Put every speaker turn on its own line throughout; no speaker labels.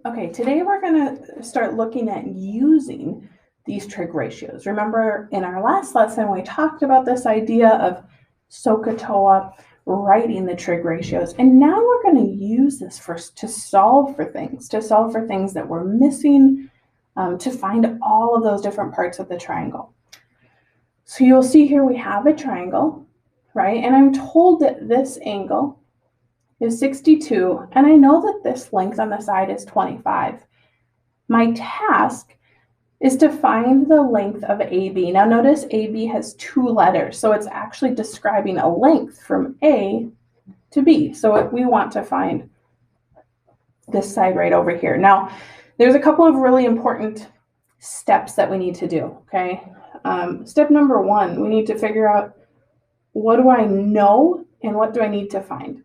Okay, today we're going to start looking at using these trig ratios. Remember in our last lesson, we talked about this idea of SOHCAHTOA writing the trig ratios. And now we're going to use this to solve for things that we're missing, to find all of those different parts of the triangle. So you'll see here we have a triangle, right? And I'm told that this angle is 62, and I know that this length on the side is 25. My task is to find the length of AB. Now notice AB has two letters, so it's actually describing a length from A to B. So we want to find this side right over here. Now, there's a couple of really important steps that we need to do, okay? Step number one, we need to figure out, what do I know and what do I need to find?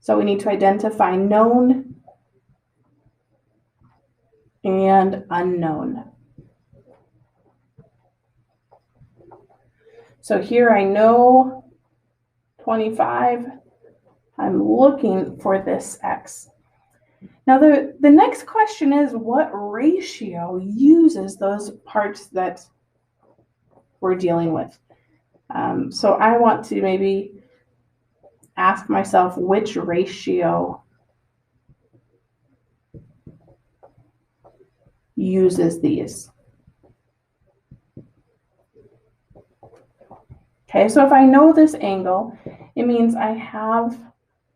So we need to identify known and unknown. So here I know 25. I'm looking for this x. Now the next question is, what ratio uses those parts that we're dealing with? So I want to maybe ask myself, which ratio uses these? Okay, so if I know this angle, it means I have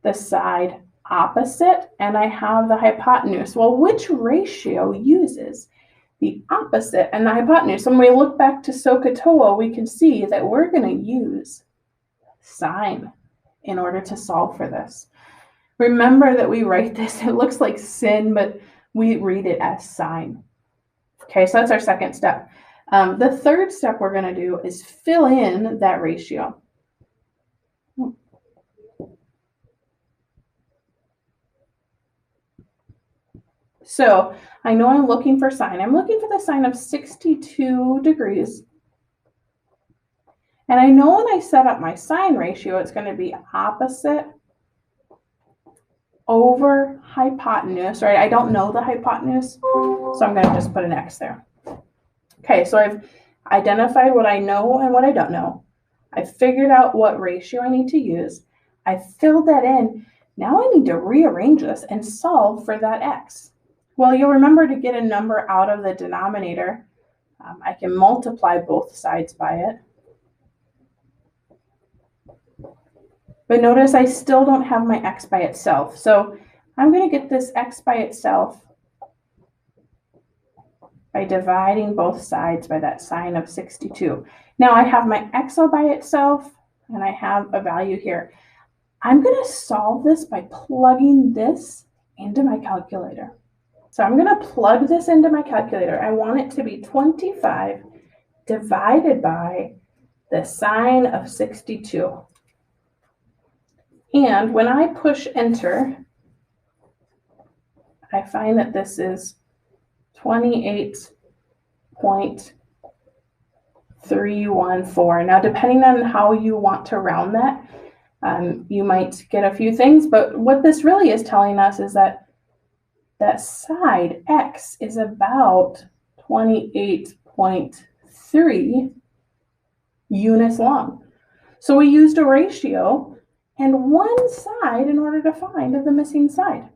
the side opposite and I have the hypotenuse. Well, which ratio uses the opposite and the hypotenuse? When we look back to SOHCAHTOA, we can see that we're going to use sine in order to solve for this. Remember that we write this, it looks like sin, but we read it as sine. Okay, so that's our second step. The third step we're going to do is fill in that ratio. So I know I'm looking for sine. I'm looking for the sine of 62 degrees. And I know when I set up my sine ratio, it's going to be opposite over hypotenuse, right? I don't know the hypotenuse, so I'm going to just put an X there. Okay, so I've identified what I know and what I don't know. I've figured out what ratio I need to use. I filled that in. Now I need to rearrange this and solve for that X. Well, you'll remember, to get a number out of the denominator, I can multiply both sides by it. But notice I still don't have my x by itself. So I'm going to get this x by itself by dividing both sides by that sine of 62. Now I have my x all by itself, and I have a value here. I'm going to solve this by plugging this into my calculator. So I'm going to plug this into my calculator. I want it to be 25 divided by the sine of 62. And when I push enter, I find that this is 28.314. Now, depending on how you want to round that, you might get a few things, but what this really is telling us is that that side x is about 28.3 units long. So we used a ratio and one side in order to find the missing side.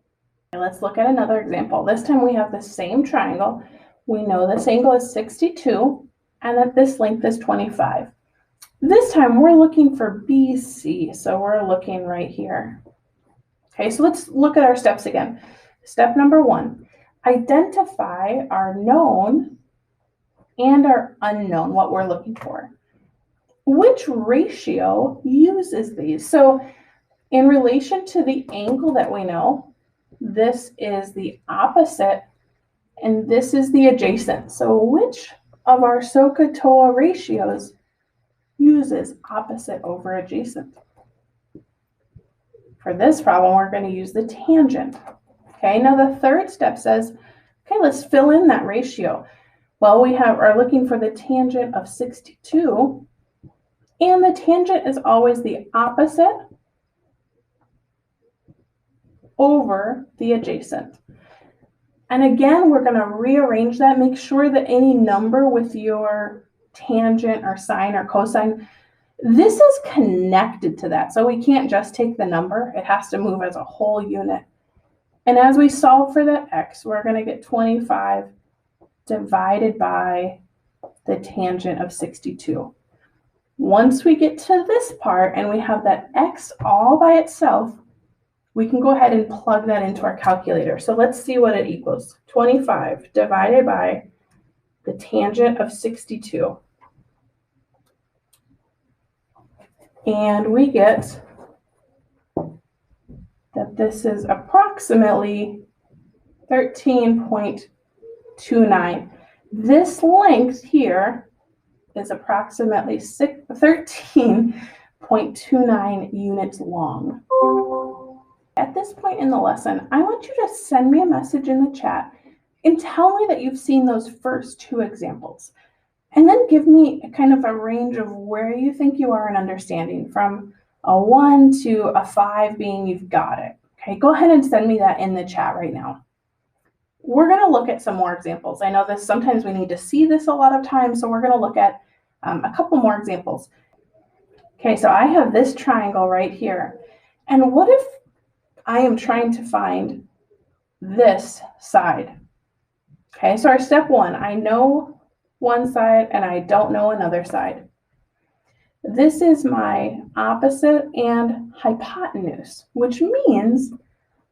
Let's look at another example. This time we have the same triangle. We know this angle is 62 and that this length is 25. This time we're looking for BC, so we're looking right here. Okay, so let's look at our steps again. Step number one, identify our known and our unknown, what we're looking for. Which ratio uses these? So in relation to the angle that we know, this is the opposite and this is the adjacent. So which of our SOHCAHTOA ratios uses opposite over adjacent? For this problem, we're going to use the tangent. Okay, now the third step says, okay, let's fill in that ratio. Well, we are looking for the tangent of 62, and the tangent is always the opposite over the adjacent. And again, we're going to rearrange that. Make sure that any number with your tangent or sine or cosine, this is connected to that. So we can't just take the number. It has to move as a whole unit. And as we solve for that x, we're going to get 25 divided by the tangent of 62. Once we get to this part and we have that x all by itself, we can go ahead and plug that into our calculator. So let's see what it equals. 25 divided by the tangent of 62. And we get that this is approximately 13.29. This length here is approximately 13.29 units long. At this point in the lesson, I want you to send me a message in the chat and tell me that you've seen those first two examples. And then give me kind of a range of where you think you are in understanding, from a 1 to a 5 being you've got it. Okay, go ahead and send me that in the chat right now. We're going to look at some more examples. I know this sometimes we need to see this a lot of times, so we're going to look at a couple more examples. Okay, so I have this triangle right here. And what if I am trying to find this side? Okay, so our step one, I know one side and I don't know another side. This is my opposite and hypotenuse, which means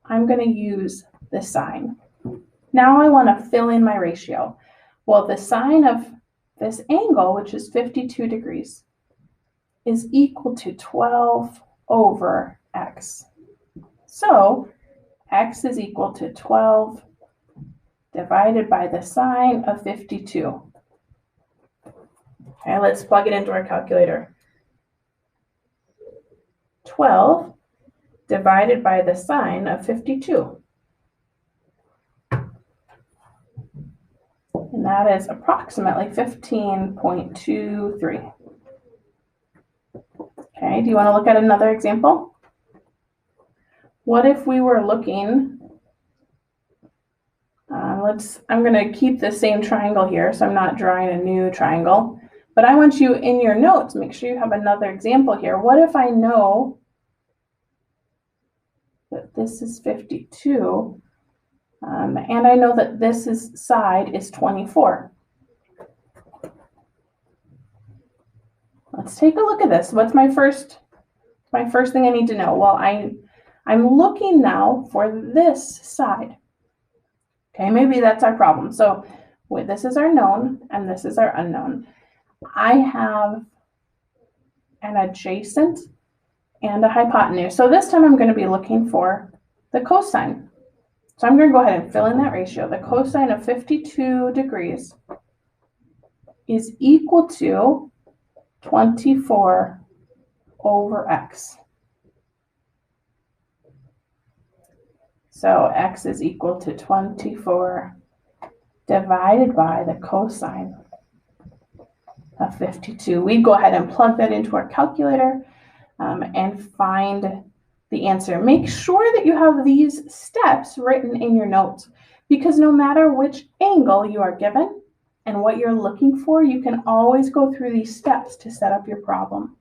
I'm going to use the sine. Now I want to fill in my ratio. Well, the sine of this angle, which is 52 degrees, is equal to 12 over x. So x is equal to 12 divided by the sine of 52. Okay, let's plug it into our calculator. 12 divided by the sine of 52. And that is approximately 15.23. Okay, do you want to look at another example? What if we were looking, I'm going to keep the same triangle here, so I'm not drawing a new triangle. But I want you in your notes, make sure you have another example here. What if I know that this is 52, and I know that this side is 24? Let's take a look at this. What's my first thing I need to know? Well, I'm looking now for this side. Okay, maybe that's our problem. So this is our known and this is our unknown. I have an adjacent and a hypotenuse. So this time I'm going to be looking for the cosine. So I'm going to go ahead and fill in that ratio. The cosine of 52 degrees is equal to 24 over x. So x is equal to 24 divided by the cosine of 52. We go ahead and plug that into our calculator and find the answer. Make sure that you have these steps written in your notes, because no matter which angle you are given and what you're looking for, you can always go through these steps to set up your problem.